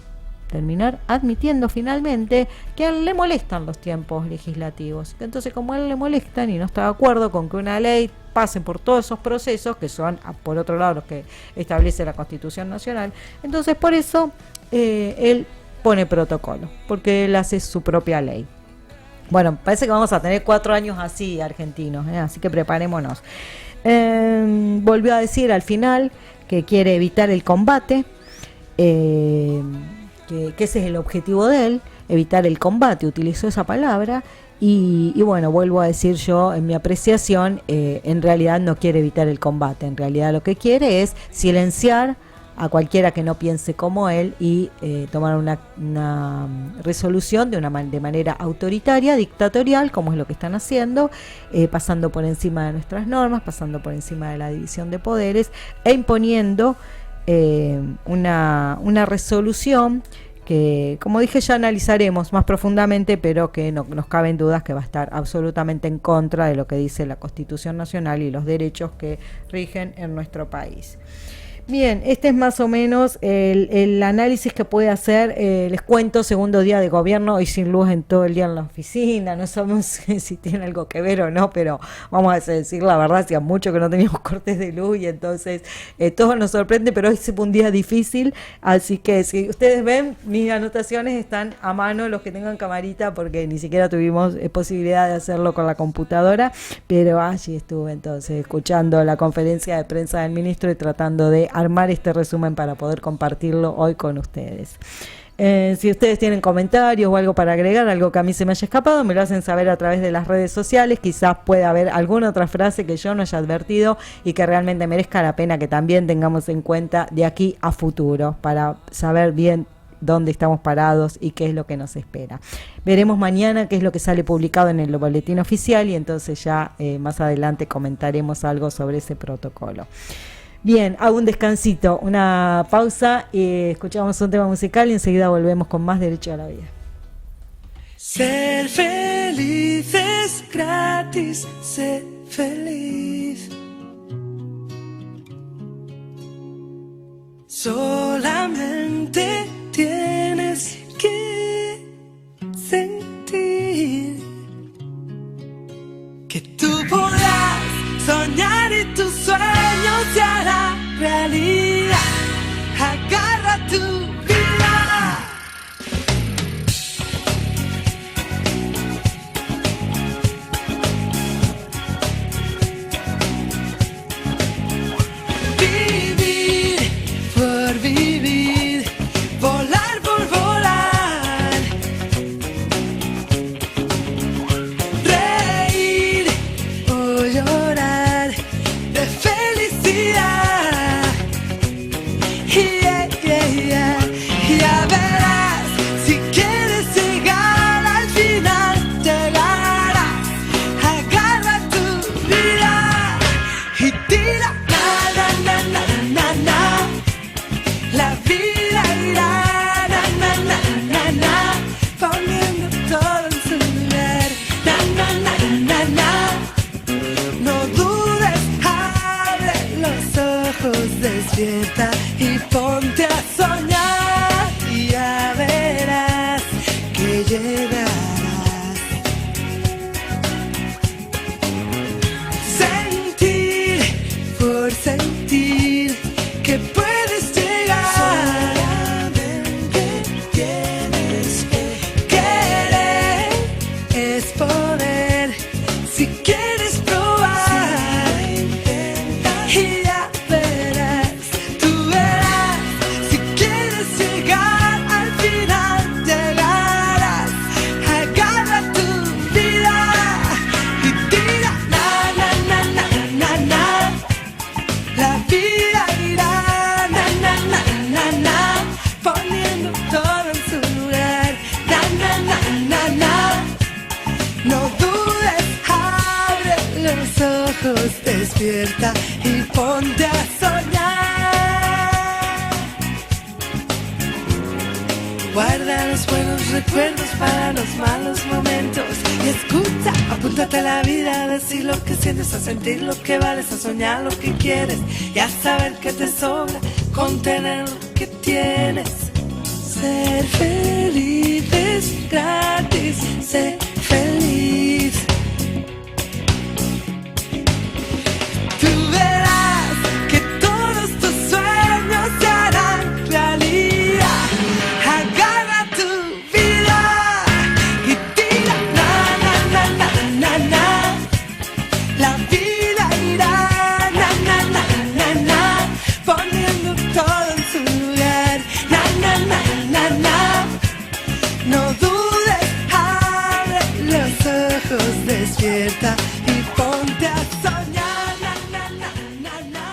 finalmente que a él le molestan los tiempos legislativos. Entonces, como a él le molestan y no está de acuerdo con que una ley pase por todos esos procesos, que son, por otro lado, los que establece la Constitución Nacional, entonces por eso él pone protocolo, porque él hace su propia ley. Bueno, parece que vamos a tener 4 años así, argentinos, así que preparémonos. Volvió a decir al final que quiere evitar el combate, que ese es el objetivo de él, evitar el combate, utilizó esa palabra, y bueno, vuelvo a decir yo, en mi apreciación, en realidad no quiere evitar el combate, en realidad lo que quiere es silenciar a cualquiera que no piense como él y tomar una resolución de manera autoritaria, dictatorial, como es lo que están haciendo, pasando por encima de nuestras normas, pasando por encima de la división de poderes e imponiendo una resolución que, como dije, ya analizaremos más profundamente, pero que no nos caben dudas que va a estar absolutamente en contra de lo que dice la Constitución Nacional y los derechos que rigen en nuestro país. Bien, este es más o menos el análisis que puede hacer. Les cuento, segundo día de gobierno y sin luz en todo el día en la oficina. No sabemos si tiene algo que ver o no, pero vamos a decir la verdad, hacía mucho que no teníamos cortes de luz y entonces todo nos sorprende, pero hoy fue un día difícil, así que si ustedes ven, mis anotaciones están a mano, los que tengan camarita, porque ni siquiera tuvimos posibilidad de hacerlo con la computadora, pero allí estuve entonces escuchando la conferencia de prensa del ministro y tratando de armar este resumen para poder compartirlo hoy con ustedes. Si ustedes tienen comentarios o algo para agregar, algo que a mí se me haya escapado, me lo hacen saber a través de las redes sociales. Quizás pueda haber alguna otra frase que yo no haya advertido y que realmente merezca la pena que también tengamos en cuenta de aquí a futuro, para saber bien dónde estamos parados y qué es lo que nos espera. Veremos mañana qué es lo que sale publicado en el boletín oficial y entonces ya más adelante comentaremos algo sobre ese protocolo. Bien, hago un descansito, una pausa, escuchamos un tema musical y enseguida volvemos con más Derecho a la Vida. Ser feliz es gratis, sé feliz. Solamente tienes que sentir que tú podrás soñar y tus sueños se harán realidad. Agarra tu vida. Vivir por vivir, despierta y ponte a soñar. Guarda los buenos recuerdos para los malos momentos y escucha, apúntate a la vida, a decir lo que sientes, a sentir lo que vales, a soñar lo que quieres y a saber que te sobra con tener lo que tienes. Ser feliz es gratis, sé feliz. Tú verás que todos tus sueños se harán realidad. Agarra tu vida y tira, na, na, na, na, na, na. La vida irá, na, na, na, na, na, poniendo todo en su lugar, na, na, na, na, na. No dudes, abre los ojos, despierta y ponte a soñar, na, na, na, na, na.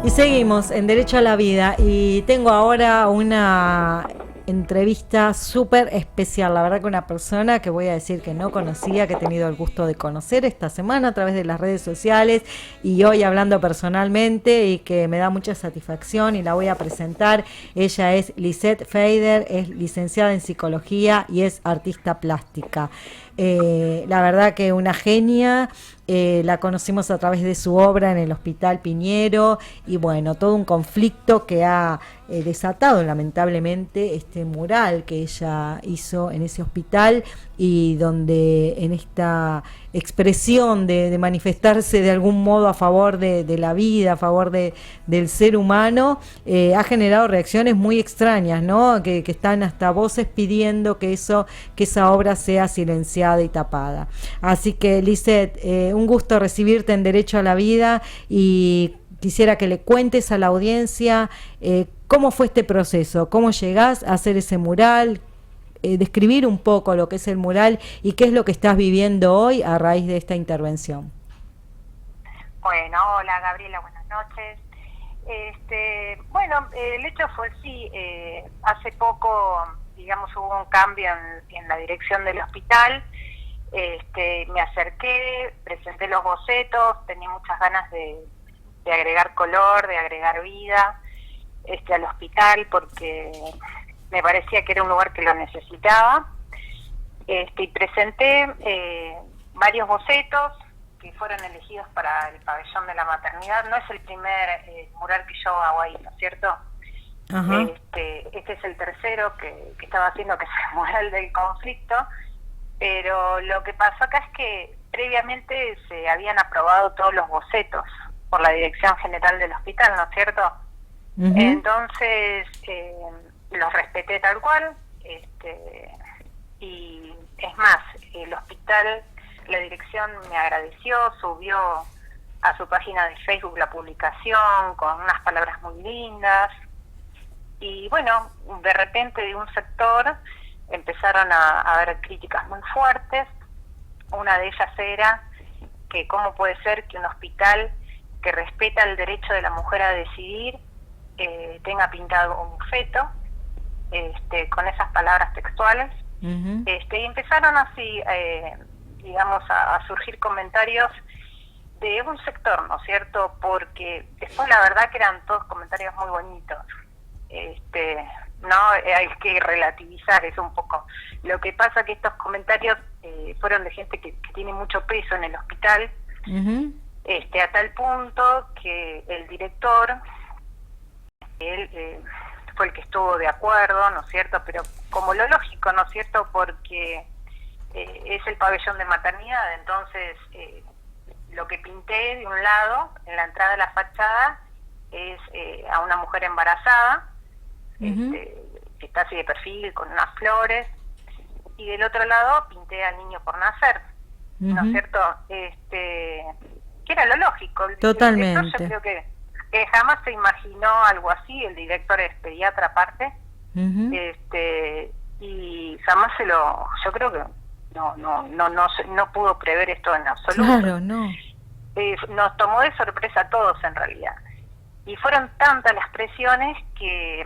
Y seguimos en Derecho a la Vida y tengo ahora una entrevista súper especial, la verdad que una persona que voy a decir que no conocía, que he tenido el gusto de conocer esta semana a través de las redes sociales y hoy hablando personalmente y que me da mucha satisfacción y la voy a presentar. Ella es Lisette Feder, es licenciada en psicología y es artista plástica. La verdad que una genia, la conocimos a través de su obra en el Hospital Piñero y bueno, todo un conflicto que ha desatado lamentablemente este mural que ella hizo en ese hospital y donde en esta expresión de manifestarse de algún modo a favor de la vida, a favor del ser humano, ha generado reacciones muy extrañas, ¿no? Que están hasta voces pidiendo que esa obra sea silenciada y tapada. Así que Lisette, un gusto recibirte en Derecho a la Vida y quisiera que le cuentes a la audiencia cómo fue este proceso, cómo llegás a hacer ese mural, describir un poco lo que es el mural y qué es lo que estás viviendo hoy a raíz de esta intervención. Bueno, hola Gabriela, buenas noches. Bueno, el hecho fue sí, hace poco, digamos, hubo un cambio en la dirección del hospital. Me acerqué, presenté los bocetos, tenía muchas ganas de agregar color, de agregar vida al hospital porque me parecía que era un lugar que lo necesitaba. Y presenté varios bocetos que fueron elegidos para el pabellón de la maternidad. No es el primer mural que yo hago ahí, ¿no es cierto? Ajá. Este es el tercero que estaba haciendo, que es el mural del conflicto. Pero lo que pasó acá es que previamente se habían aprobado todos los bocetos por la Dirección General del Hospital, ¿no es cierto? Uh-huh. Entonces los respeté tal cual, y es más, el hospital, la dirección me agradeció, subió a su página de Facebook la publicación con unas palabras muy lindas, y bueno, de repente de un sector empezaron a haber críticas muy fuertes. Una de ellas era que cómo puede ser que un hospital que respeta el derecho de la mujer a decidir tenga pintado un feto, con esas palabras textuales. Uh-huh. Y empezaron así, digamos, a surgir comentarios de un sector, ¿no es cierto? Porque después la verdad que eran todos comentarios muy bonitos. No, hay que relativizar eso un poco. Lo que pasa que estos comentarios fueron de gente que tiene mucho peso en el hospital, uh-huh. A tal punto que el director, él fue el que estuvo de acuerdo, ¿no es cierto? Pero como lo lógico, ¿no es cierto? Porque es el pabellón de maternidad, entonces lo que pinté de un lado, en la entrada de la fachada, es a una mujer embarazada, uh-huh. Que está así de perfil, con unas flores, y del otro lado pinté al niño por nacer, uh-huh. ¿no es cierto? Que era lo lógico. Totalmente. El director, yo creo que jamás se imaginó algo así, el director es pediatra aparte, uh-huh. Y jamás yo creo que no pudo prever esto en absoluto. Claro, no. Nos tomó de sorpresa a todos en realidad. Y fueron tantas las presiones que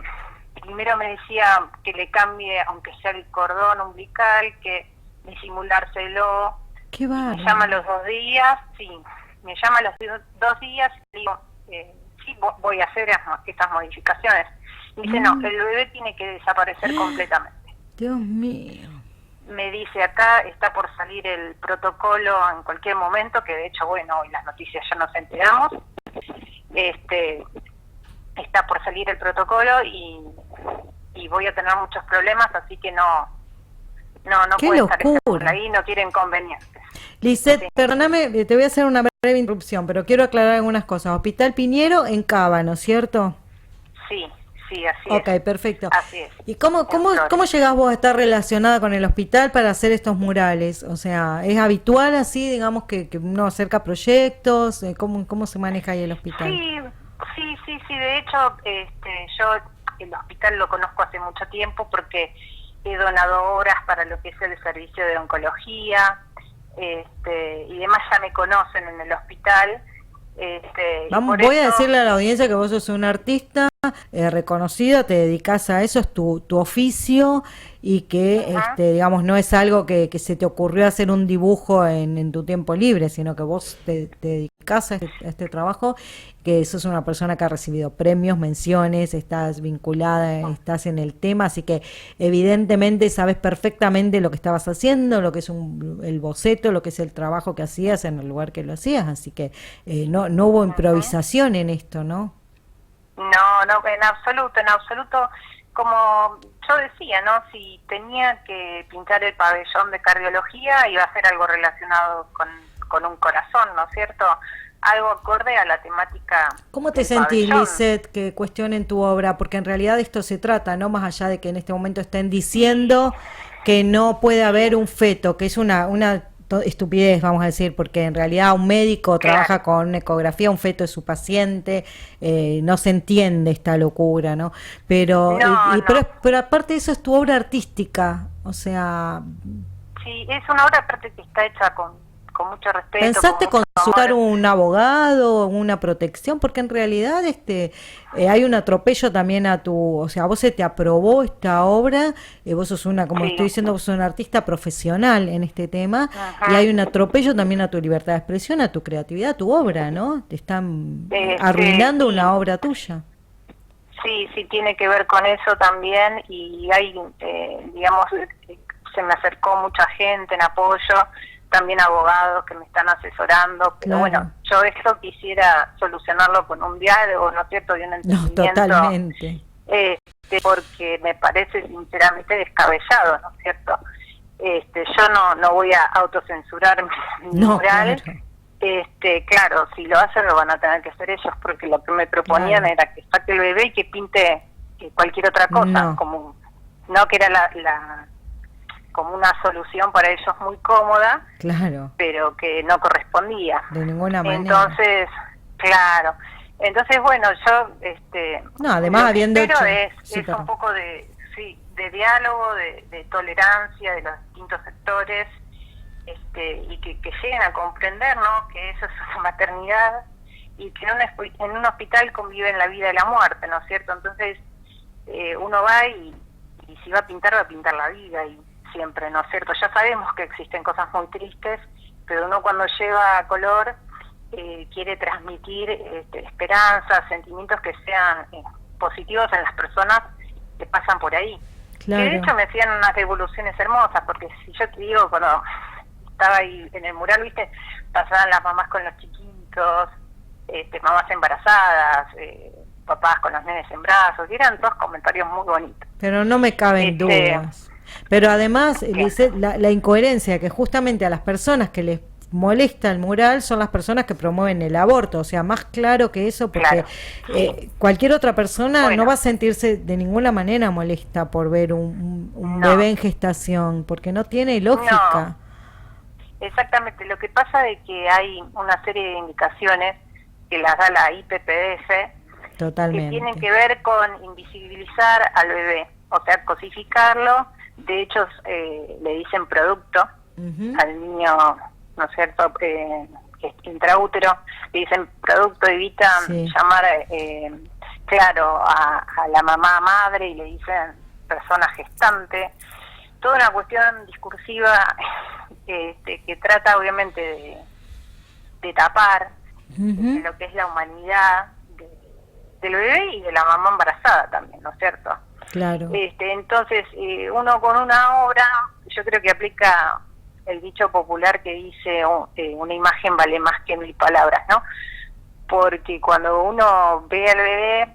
primero me decía que le cambie, aunque sea el cordón umbilical, que disimulárselo. Qué Me bárbaro. llama a los 2 días, sí, me llama a los 2 días y digo, sí, voy a hacer estas modificaciones. Y dice, no, el bebé tiene que desaparecer completamente. Dios mío. Me dice, acá está por salir el protocolo en cualquier momento, que de hecho, bueno, hoy las noticias ya nos enteramos. Está por salir el protocolo y voy a tener muchos problemas, así que no ¡Qué puede estar locura! por ahí, no quiere inconvenientes. Lisette, Sí. perdóname, te voy a hacer una breve interrupción, pero quiero aclarar algunas cosas. Hospital Piñero en Cábano, ¿cierto? Sí, así Ok, es. perfecto. Así es. ¿Y cómo llegás vos a estar relacionada con el hospital para hacer estos murales? O sea, ¿es habitual así, digamos, que uno acerca proyectos? ¿Cómo se maneja ahí el hospital? Sí, de hecho, yo el hospital lo conozco hace mucho tiempo porque he donado horas para lo que es el servicio de oncología, y demás ya me conocen en el hospital. Voy a decirle a la audiencia que vos sos una artista reconocida, te dedicas a eso, es tu oficio, y que digamos no es algo que se te ocurrió hacer un dibujo en tu tiempo libre, sino que vos te dedicas a este trabajo, que sos una persona que ha recibido premios, menciones, estás vinculada, estás en el tema, así que evidentemente sabes perfectamente lo que estabas haciendo, lo que es el boceto, lo que es el trabajo que hacías en el lugar que lo hacías, así que no hubo improvisación en esto, ¿no? No, en absoluto. Como yo decía, ¿no? Si tenía que pintar el pabellón de cardiología, iba a ser algo relacionado con un corazón, ¿no es cierto? Algo acorde a la temática. ¿Cómo te del sentís, pabellón. Lisette, que cuestionen tu obra? Porque en realidad de esto se trata, ¿no? Más allá de que en este momento estén diciendo que no puede haber un feto, que es una estupidez, vamos a decir, porque en realidad un médico trabaja con una ecografía, un feto es su paciente, no se entiende esta locura, ¿no? Pero, pero aparte de eso es tu obra artística, o sea... Sí, es una obra aparte que está hecha con mucho respeto. ¿Pensaste con mucho consultar amor. un abogado, una protección? Porque en realidad hay un atropello también o sea, a vos se te aprobó esta obra, vos sos como Sí. estoy diciendo, vos sos una artista profesional en este tema, Ajá. y hay un atropello también a tu libertad de expresión, a tu creatividad, a tu obra, ¿no? Te están arruinando Sí. una obra tuya. Sí, tiene que ver con eso también, y hay, digamos, se me acercó mucha gente en apoyo, también abogados que me están asesorando, pero Claro. bueno, yo esto quisiera solucionarlo con un diálogo, ¿no es cierto?, y un No, entendimiento, totalmente. porque me parece sinceramente descabellado, ¿no es cierto? Yo no voy a autocensurar mi No, mural. claro. Claro, si lo hacen lo van a tener que hacer ellos, porque lo que me proponían Claro. era que saque el bebé y que pinte cualquier otra cosa, No. como no que era como una solución para ellos muy cómoda, Claro, pero que no correspondía. de ninguna manera. Entonces, claro. Entonces, bueno, yo No, además lo que habiendo espero hecho- es sí, perdón. un poco de diálogo, de tolerancia de los distintos sectores, y que lleguen a comprender, ¿no?, que eso es una maternidad y que en un hospital conviven la vida y la muerte, ¿no es cierto? Entonces, uno va y si va a pintar la vida, y siempre, ¿no es cierto? Ya sabemos que existen cosas muy tristes, pero uno cuando lleva a color quiere transmitir esperanzas, sentimientos que sean positivos en las personas que pasan por ahí. Claro. Que de hecho me hacían unas devoluciones hermosas, porque si yo te digo, cuando estaba ahí en el mural, viste, pasaban las mamás con los chiquitos, mamás embarazadas, papás con los nenes en brazos, y eran todos comentarios muy bonitos. Pero no me caben dudas. Pero además, Lisette, la incoherencia que justamente a las personas que les molesta el mural son las personas que promueven el aborto, o sea, más claro que eso, porque Claro. cualquier otra persona Bueno. no va a sentirse de ninguna manera molesta por ver un No. bebé en gestación, porque no tiene lógica. Exactamente, lo que pasa es que hay una serie de indicaciones que las da la IPPF, Totalmente. que tienen que ver con invisibilizar al bebé, o sea, cosificarlo. De hecho, le dicen producto Ujú. al niño, ¿no es cierto?, que es intraútero, le dicen producto, evitan Sí. llamar claro, a la mamá madre y le dicen persona gestante. Toda una cuestión discursiva que trata obviamente de tapar lo que es la humanidad del bebé y de la mamá embarazada también, ¿no es cierto? Claro. Entonces, uno con una obra, yo creo que aplica el dicho popular que dice una imagen vale más que 1000 palabras, ¿no? Porque cuando uno ve al bebé,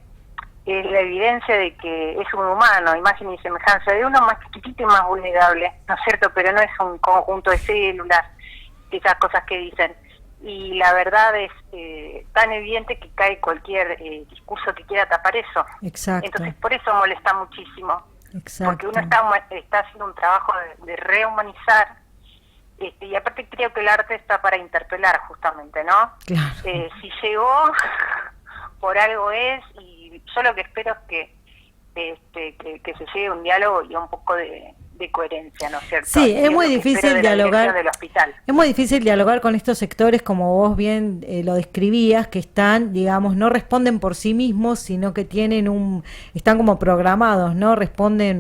es la evidencia de que es un humano, imagen y semejanza de uno, más chiquitito y más vulnerable, ¿no es cierto? Pero no es un conjunto de células, esas cosas que dicen. Y la verdad es tan evidente que cae cualquier discurso que quiera tapar eso. Exacto. Entonces, por eso molesta muchísimo. Exacto. Porque uno está haciendo un trabajo de rehumanizar, y aparte creo que el arte está para interpelar justamente, ¿no? Claro. Si llegó, por algo es, y yo lo que espero es que se llegue a un diálogo y un poco de coherencia, ¿no es cierto? Sí, Y es muy lo que difícil espero de la dialogar. dirección del hospital. Es muy difícil dialogar con estos sectores, como vos bien lo describías, que están, digamos, no responden por sí mismos, sino que están como programados, ¿no?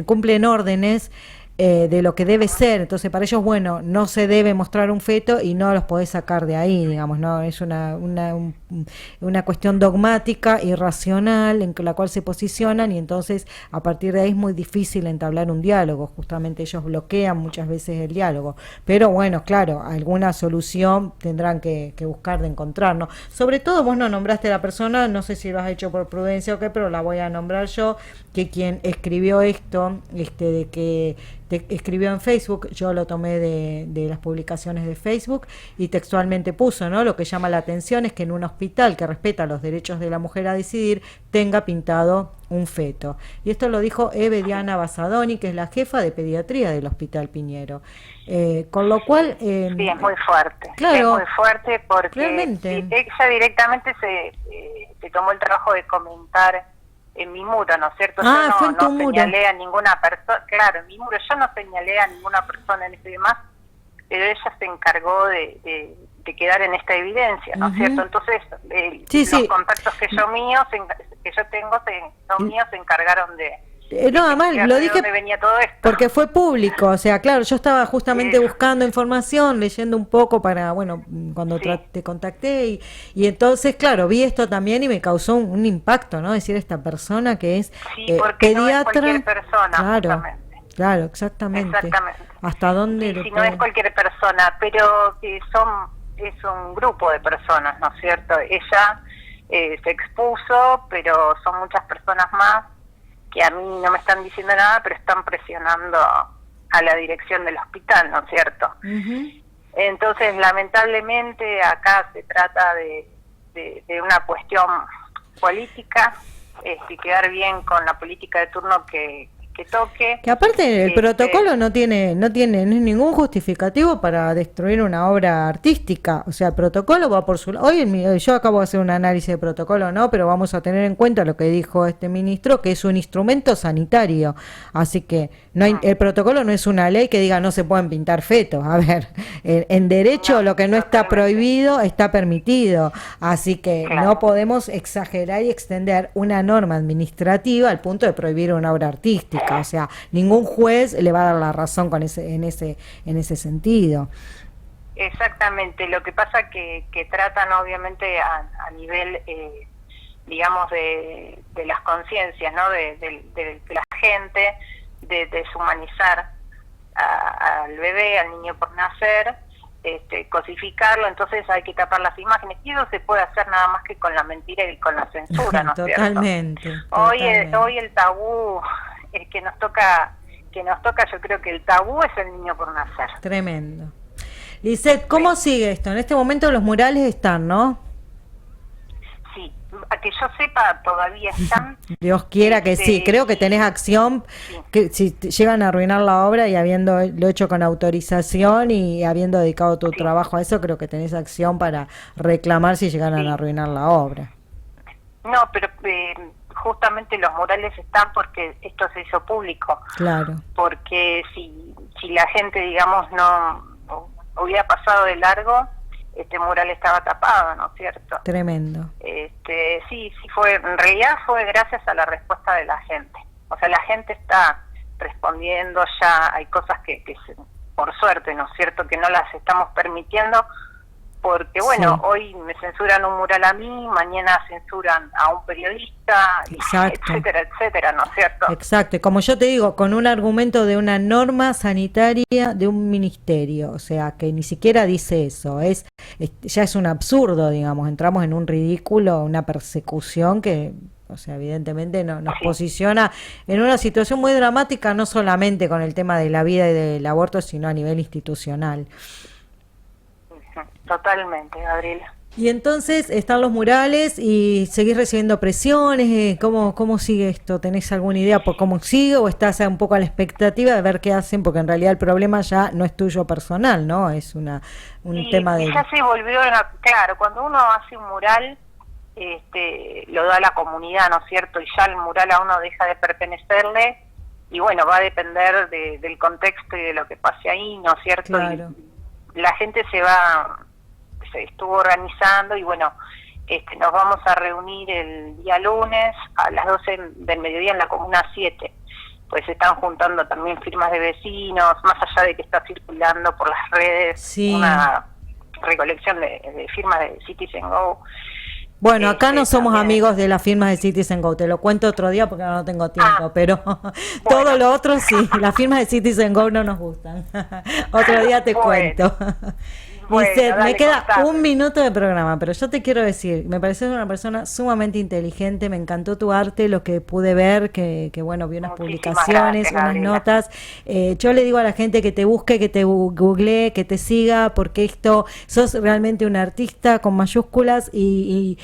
Cumplen órdenes de lo que debe ser. Entonces, para ellos, bueno, no se debe mostrar un feto y no los podés sacar de ahí, digamos, ¿no? Es una cuestión dogmática, irracional, en la cual se posicionan, y entonces a partir de ahí es muy difícil entablar un diálogo. Justamente ellos bloquean muchas veces el diálogo. Pero bueno, claro, alguna solución tendrán que buscar de encontrar, ¿no? Sobre todo, vos no nombraste a la persona, no sé si lo has hecho por prudencia o qué, pero la voy a nombrar yo, que quien escribió esto, de que escribió en Facebook, yo lo tomé de las publicaciones de Facebook, y textualmente puso, ¿no? Lo que llama la atención es que en un hospital que respeta los derechos de la mujer a decidir tenga pintado un feto. Y esto lo dijo Eve Diana Basadoni, que es la jefa de pediatría del Hospital Piñero. Con lo cual... sí, es muy fuerte. Claro, es muy fuerte porque realmente. Ella directamente se tomó el trabajo de comentar en mi muro, ¿no es cierto? Fue en tu no muro. señalé a ninguna persona, claro, en mi muro yo no señalé a ninguna persona en este demás, pero ella se encargó de quedar en esta evidencia, ¿no es cierto? Entonces, los contactos que yo tengo son míos, se encargaron de no, además lo dije dónde venía todo esto. porque fue público, o sea, claro, yo estaba justamente buscando información, leyendo un poco para, bueno, cuando te contacté, y entonces, claro, vi esto también y me causó un impacto, ¿no? Decir, esta persona que es porque pediatra, no es cualquier persona, claro, justamente. Claro, exactamente. ¿Hasta dónde? Si no es cualquier persona, pero que es un grupo de personas, ¿no es cierto? Ella se expuso, pero son muchas personas más que a mí no me están diciendo nada, pero están presionando a la dirección del hospital, ¿no es cierto? Entonces, lamentablemente, acá se trata de una cuestión política, quedar bien con la política de turno que toque. Que aparte el protocolo no tiene ningún justificativo para destruir una obra artística. O sea, el protocolo va por su lado. Yo acabo de hacer un análisis de protocolo, ¿no? Pero vamos a tener en cuenta lo que dijo este ministro, que es un instrumento sanitario. Así que el protocolo no es una ley que diga no se pueden pintar fetos. A ver, en derecho lo que no está prohibido está permitido. Así que no podemos exagerar y extender una norma administrativa al punto de prohibir una obra artística. O sea, ningún juez le va a dar la razón en ese sentido. Exactamente. Lo que pasa que tratan obviamente a nivel, digamos, de las conciencias, ¿no? De la gente, de deshumanizar al bebé, al niño por nacer, cosificarlo. Entonces hay que tapar las imágenes, y eso se puede hacer nada más que con la mentira y con la censura, ¿no es cierto? Totalmente. Hoy el tabú que nos toca, yo creo que el tabú es el niño por nacer. Tremendo. Lisette, ¿cómo sigue esto? En este momento los murales están, ¿no? Sí, a que yo sepa todavía están. Dios quiera que sí. Creo que tenés acción, que si llegan a arruinar la obra y habiéndolo hecho con autorización y habiendo dedicado tu trabajo a eso, creo que tenés acción para reclamar si llegaran a arruinar la obra. No, pero justamente los murales están porque esto se hizo público. Claro. Porque si la gente, digamos, no hubiera pasado de largo, este mural estaba tapado, ¿no es cierto? Tremendo. Sí, sí, en realidad fue gracias a la respuesta de la gente. O sea, la gente está respondiendo ya, hay cosas que por suerte, ¿no es cierto?, que no las estamos permitiendo, porque bueno, Sí. hoy me censuran un mural a mí, mañana censuran a un periodista, Exacto. etcétera, etcétera, ¿no es cierto? Exacto, y como yo te digo, con un argumento de una norma sanitaria de un ministerio, o sea, que ni siquiera dice eso, ya es un absurdo, digamos, entramos en un ridículo, una persecución que, o sea, evidentemente nos Sí. posiciona en una situación muy dramática, no solamente con el tema de la vida y del aborto, sino a nivel institucional. Totalmente, Gabriela. Y entonces están los murales y seguís recibiendo presiones. ¿Cómo sigue esto? ¿Tenés alguna idea por cómo sigue o estás un poco a la expectativa de ver qué hacen? Porque en realidad el problema ya no es tuyo personal, ¿no? Es un tema de... Ya se volvió, claro, cuando uno hace un mural, lo da a la comunidad, ¿no es cierto? Y ya el mural a uno deja de pertenecerle y bueno, va a depender del contexto y de lo que pase ahí, ¿no es cierto? Claro. Y la gente se estuvo organizando y bueno, nos vamos a reunir el día lunes a las 12 del mediodía en la Comuna 7. Pues se están juntando también firmas de vecinos, más allá de que está circulando por las redes Sí. una recolección de firmas de Citizen Go. Bueno, acá no somos también. amigos de las firmas de Citizen Go, te lo cuento otro día porque ahora no tengo tiempo, pero todo Bueno. lo otro sí, las firmas de Citizen Go no nos gustan. Otro día te Bueno. cuento. Bueno, Lisette, me dale, queda contame. un minuto de programa, pero yo te quiero decir, me pareces una persona sumamente inteligente, me encantó tu arte, lo que pude ver, que bueno, vi unas Muchísimas publicaciones, gracias, unas Gabriela. notas. Yo le digo a la gente que te busque, que te googlee, que te siga, porque sos realmente un artista con mayúsculas y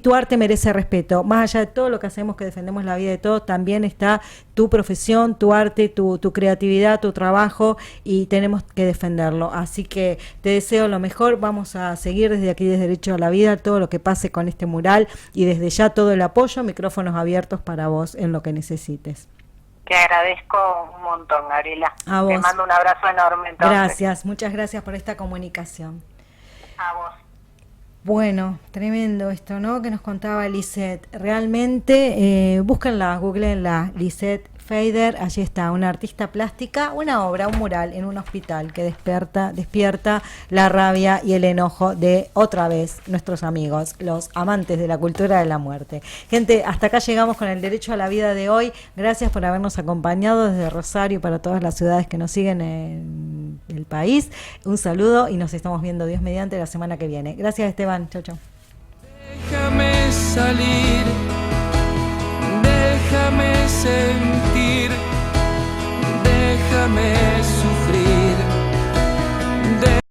tu arte merece respeto. Más allá de todo lo que hacemos, que defendemos la vida de todos, también está tu profesión, tu arte, tu creatividad, tu trabajo, y tenemos que defenderlo. Así que te deseo lo mejor, vamos a seguir desde aquí, desde Derecho a la Vida, todo lo que pase con este mural, y desde ya todo el apoyo, micrófonos abiertos para vos en lo que necesites. Te agradezco un montón, Gabriela. A Te vos. mando un abrazo enorme. Entonces. Gracias, muchas gracias por esta comunicación. A vos. Bueno, tremendo esto, ¿no? Que nos contaba Lisette. Realmente, búsquenla, googleenla, Lisette Feder. Allí está, una artista plástica, una obra, un mural en un hospital que despierta la rabia y el enojo de, otra vez, nuestros amigos, los amantes de la cultura de la muerte. Gente, hasta acá llegamos con el Derecho a la Vida de hoy. Gracias por habernos acompañado desde Rosario para todas las ciudades que nos siguen en el país. Un saludo y nos estamos viendo, Dios mediante, la semana que viene. Gracias, Esteban. Chau, chau. Déjame salir, déjame sentir.